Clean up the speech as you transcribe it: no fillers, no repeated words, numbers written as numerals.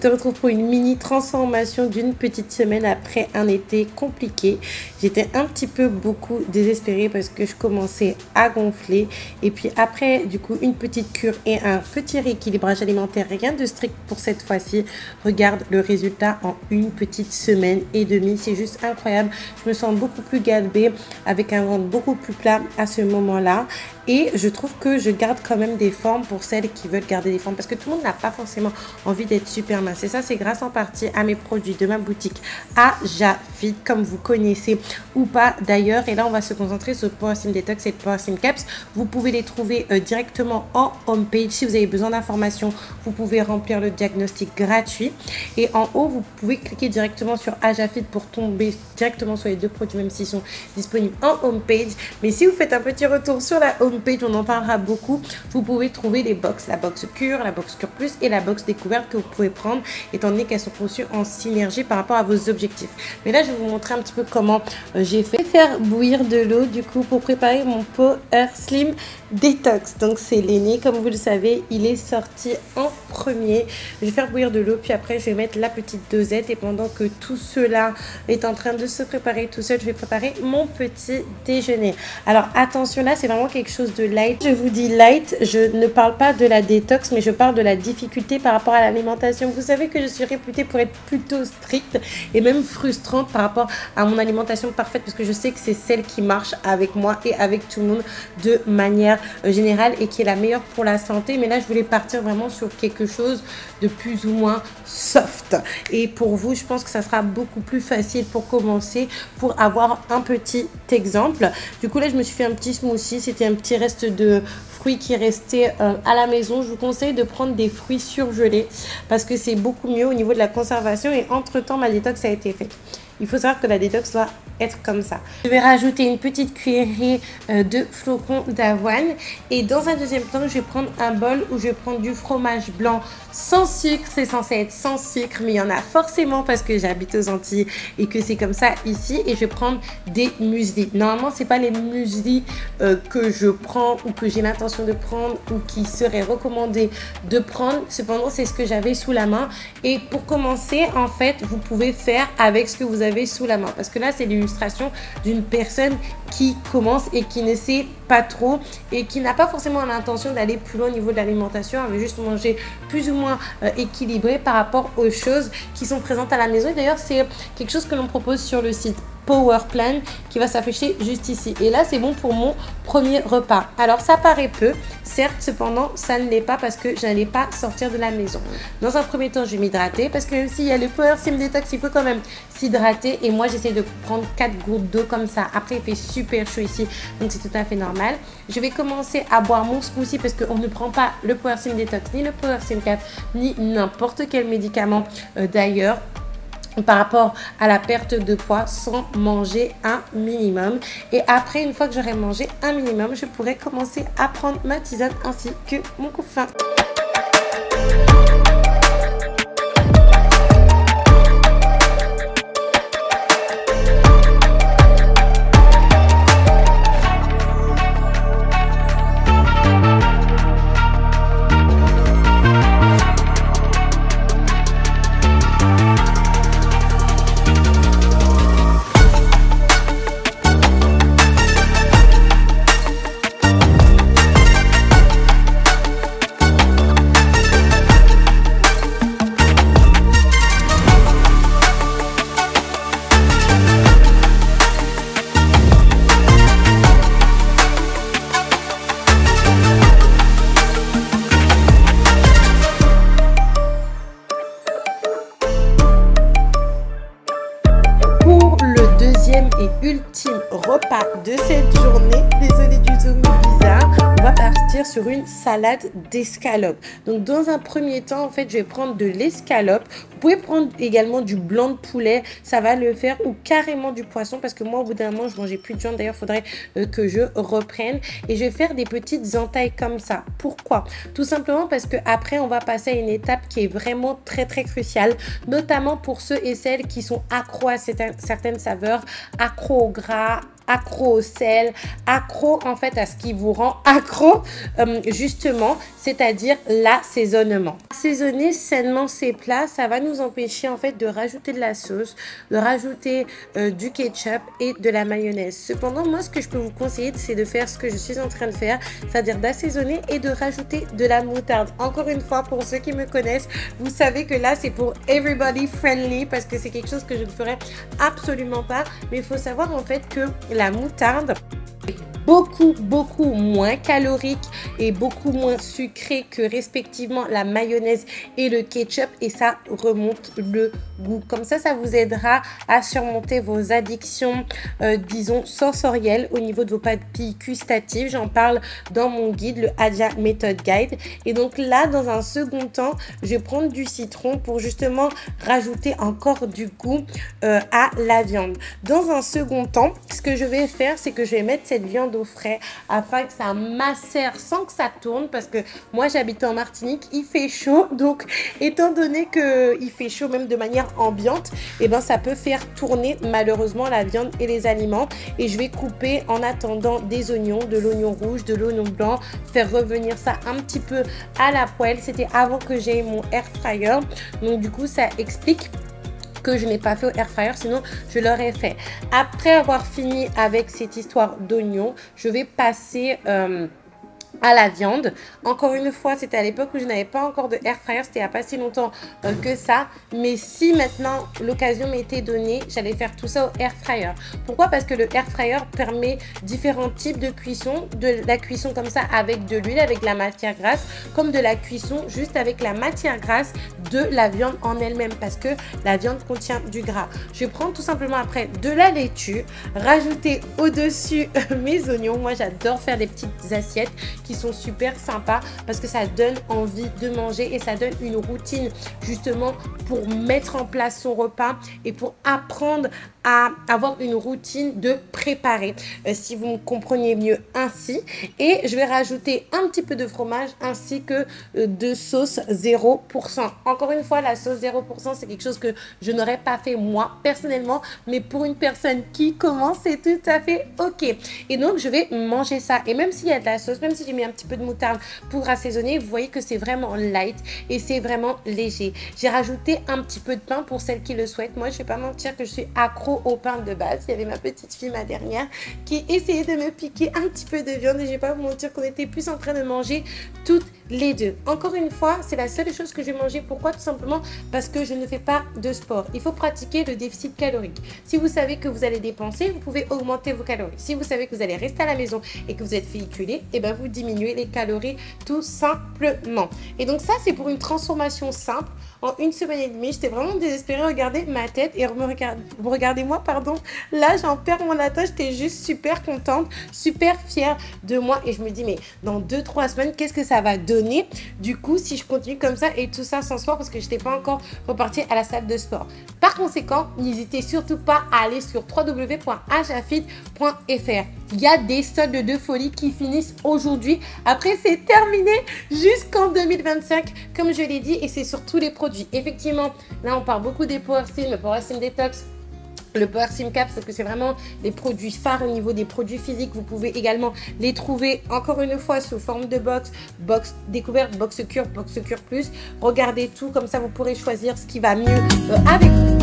te retrouve pour une mini transformation d'une petite semaine après un été compliqué. J'étais un petit peu beaucoup désespérée parce que je commençais à gonfler. Et puis après, du coup, une petite cure et un petit rééquilibrage alimentaire, rien de strict pour cette fois-ci. Regarde le résultat en une petite semaine et demie. C'est juste incroyable. Je me sens beaucoup plus galbée avec un ventre beaucoup plus plat à ce moment-là. Et je trouve que je garde quand même des formes pour celles qui veulent garder des formes parce que tout le monde n'a pas forcément envie d'être super mince. Et ça, c'est grâce en partie à mes produits de ma boutique Ajafit, comme vous connaissez ou pas d'ailleurs. Et là, on va se concentrer sur Power Sim Detox et Power Sim Caps. Vous pouvez les trouver directement en homepage. Si vous avez besoin d'informations, vous pouvez remplir le diagnostic gratuit. Et en haut, vous pouvez cliquer directement sur Ajafit pour tomber directement sur les deux produits, même s'ils sont disponibles en homepage. Mais si vous faites un petit retour sur la homepage, on en parlera beaucoup. Vous pouvez trouver les box, la box cure, la box cure plus et la box découverte que vous pouvez prendre étant donné qu'elles sont conçues en synergie par rapport à vos objectifs. Mais là, je vais vous montrer un petit peu comment j'ai fait. Faire bouillir de l'eau du coup pour préparer mon Power Slim Detox. Donc c'est l'aîné, comme vous le savez, il est sorti en premier. Je vais faire bouillir de l'eau puis après je vais mettre la petite dosette et pendant que tout cela est en train de se préparer tout seul, je vais préparer mon petit déjeuner. Alors attention, là c'est vraiment quelque chose de light. Je vous dis light, je ne parle pas de la détox mais je parle de la difficulté par rapport à l'alimentation. Vous savez que je suis réputée pour être plutôt stricte et même frustrante par rapport à mon alimentation parfaite parce que je sais que c'est celle qui marche avec moi et avec tout le monde de manière générale et qui est la meilleure pour la santé. Mais là je voulais partir vraiment sur quelque chose de plus ou moins soft et pour vous je pense que ça sera beaucoup plus facile pour commencer, pour avoir un petit exemple. Du coup là je me suis fait un petit smoothie, c'était un petit reste de fruits qui restaient à la maison. Je vous conseille de prendre des fruits surgelés parce que c'est beaucoup mieux au niveau de la conservation et entre temps ma détox a été faite. Il faut savoir que la détox doit être comme ça. Je vais rajouter une petite cuillerée de flocons d'avoine et dans un deuxième temps, je vais prendre un bol où je vais prendre du fromage blanc sans sucre. C'est censé être sans sucre, mais il y en a forcément parce que j'habite aux Antilles et que c'est comme ça ici. Et je vais prendre des muesli. Normalement, c'est pas les muesli que je prends ou que j'ai l'intention de prendre ou qui serait recommandé de prendre. Cependant, c'est ce que j'avais sous la main. Et pour commencer, en fait, vous pouvez faire avec ce que vous avez sous la main parce que là, c'est l'illustration d'une personne qui commence et qui ne sait pas trop et qui n'a pas forcément l'intention d'aller plus loin au niveau de l'alimentation. Elle veut juste manger plus ou moins équilibré par rapport aux choses qui sont présentes à la maison. Et d'ailleurs, c'est quelque chose que l'on propose sur le site Power Plan qui va s'afficher juste ici. Et là, c'est bon pour mon premier repas. Alors, ça paraît peu. Certes, cependant, ça ne l'est pas parce que je n'allais pas sortir de la maison. Dans un premier temps, je vais m'hydrater parce que même s'il y a le Power Sim Detox, il faut quand même s'hydrater. Et moi, j'essaie de prendre 4 gouttes d'eau comme ça. Après, il fait super chaud ici, donc c'est tout à fait normal. Je vais commencer à boire mon smoothie parce qu'on ne prend pas le Power Sim Detox, ni le Power Sim Cap, ni n'importe quel médicament d'ailleurs par rapport à la perte de poids sans manger un minimum. Et après, une fois que j'aurai mangé un minimum, je pourrai commencer à prendre ma tisane ainsi que mon couffin. Et ultime repas de cette journée, désolé du zoom bizarre, on va partir sur une salade d'escalope. Donc dans un premier temps, en fait, je vais prendre de l'escalope. Vous pouvez prendre également du blanc de poulet, ça va le faire, ou carrément du poisson parce que moi au bout d'un moment je mangeais plus de viande. D'ailleurs, il faudrait que je reprenne et je vais faire des petites entailles comme ça. Pourquoi? Tout simplement parce que après on va passer à une étape qui est vraiment très cruciale, notamment pour ceux et celles qui sont accros à certaines saveurs, accros au gras, accro au sel, accro en fait à ce qui vous rend accro justement, c'est-à-dire l'assaisonnement. Assaisonner sainement ces plats, ça va nous empêcher en fait de rajouter de la sauce, de rajouter du ketchup et de la mayonnaise. Cependant, moi ce que je peux vous conseiller, c'est de faire ce que je suis en train de faire, c'est-à-dire d'assaisonner et de rajouter de la moutarde. Encore une fois, pour ceux qui me connaissent, vous savez que là c'est pour everybody friendly parce que c'est quelque chose que je ne ferai absolument pas, mais il faut savoir en fait que la moutarde est beaucoup moins calorique et beaucoup moins sucré que respectivement la mayonnaise et le ketchup, et ça remonte le goût. Comme ça vous aidera à surmonter vos addictions disons sensorielles au niveau de vos papilles gustatives. J'en parle dans mon guide, le Adja Method Guide. Et donc là, dans un second temps, je vais prendre du citron pour justement rajouter encore du goût à la viande. Dans un second temps, ce que je vais faire, c'est que je vais mettre cette viande au frais afin que ça macère sans que ça tourne, parce que moi j'habite en Martinique, il fait chaud, donc étant donné que il fait chaud même de manière ambiante, et ben ça peut faire tourner malheureusement la viande et les aliments. Et je vais couper en attendant des oignons, de l'oignon rouge, de l'oignon blanc, faire revenir ça un petit peu à la poêle. C'était avant que j'aie mon air fryer, donc du coup ça explique que je n'ai pas fait au air fryer, sinon je l'aurais fait. Après avoir fini avec cette histoire d'oignon, je vais passer à la viande. Encore une fois, c'était à l'époque où je n'avais pas encore de air fryer, c'était il n'y a pas si longtemps que ça, mais si maintenant l'occasion m'était donnée, j'allais faire tout ça au air fryer. Pourquoi? Parce que le air fryer permet différents types de cuisson, de la cuisson comme ça avec de l'huile, avec de la matière grasse, comme de la cuisson juste avec la matière grasse de la viande en elle-même, parce que la viande contient du gras. Je vais prendre tout simplement après de la laitue, rajouter au-dessus mes oignons. Moi j'adore faire des petites assiettes qui sont super sympas parce que ça donne envie de manger et ça donne une routine justement pour mettre en place son repas et pour apprendre à avoir une routine de préparer, si vous me compreniez mieux ainsi. Et je vais rajouter un petit peu de fromage ainsi que de sauce 0%. Encore une fois, la sauce 0%, c'est quelque chose que je n'aurais pas fait moi personnellement, mais pour une personne qui commence, c'est tout à fait ok. Et donc je vais manger ça, et même s'il y a de la sauce, même si j'ai mis un petit peu de moutarde pour assaisonner, vous voyez que c'est vraiment light et c'est vraiment léger. J'ai rajouté un petit peu de pain pour celles qui le souhaitent. Moi je vais pas mentir que je suis accro au pain de base. Il y avait ma petite fille, ma dernière, qui essayait de me piquer un petit peu de viande, et je vais pas vous mentir qu'on était plus en train de manger toutes les deux. Encore une fois, c'est la seule chose que je vais manger. Pourquoi? Tout simplement parce que je ne fais pas de sport. Il faut pratiquer le déficit calorique. Si vous savez que vous allez dépenser, vous pouvez augmenter vos calories. Si vous savez que vous allez rester à la maison et que vous êtes véhiculé, et ben vous diminuez les calories tout simplement. Et donc ça, c'est pour une transformation simple. En une semaine et demie, j'étais vraiment désespérée. Regardez ma tête et regardez-moi, pardon. Là, j'en perds mon latin. J'étais juste super contente, super fière de moi. Et je me dis, mais dans 2-3 semaines, qu'est-ce que ça va donner du coup si je continue comme ça, et tout ça sans sport, parce que je n'étais pas encore repartie à la salle de sport. Par conséquent, n'hésitez surtout pas à aller sur www.ajafit.fr. Il y a des soldes de folie qui finissent aujourd'hui. Après, c'est terminé jusqu'en 2025, comme je l'ai dit, et c'est sur tous les produits. Effectivement, là, on parle beaucoup des Power Sim, le Power Sim Detox, le Power Sim Cap, parce que c'est vraiment des produits phares au niveau des produits physiques. Vous pouvez également les trouver encore une fois sous forme de box découverte, box cure plus. Regardez tout, comme ça vous pourrez choisir ce qui va mieux avec vous.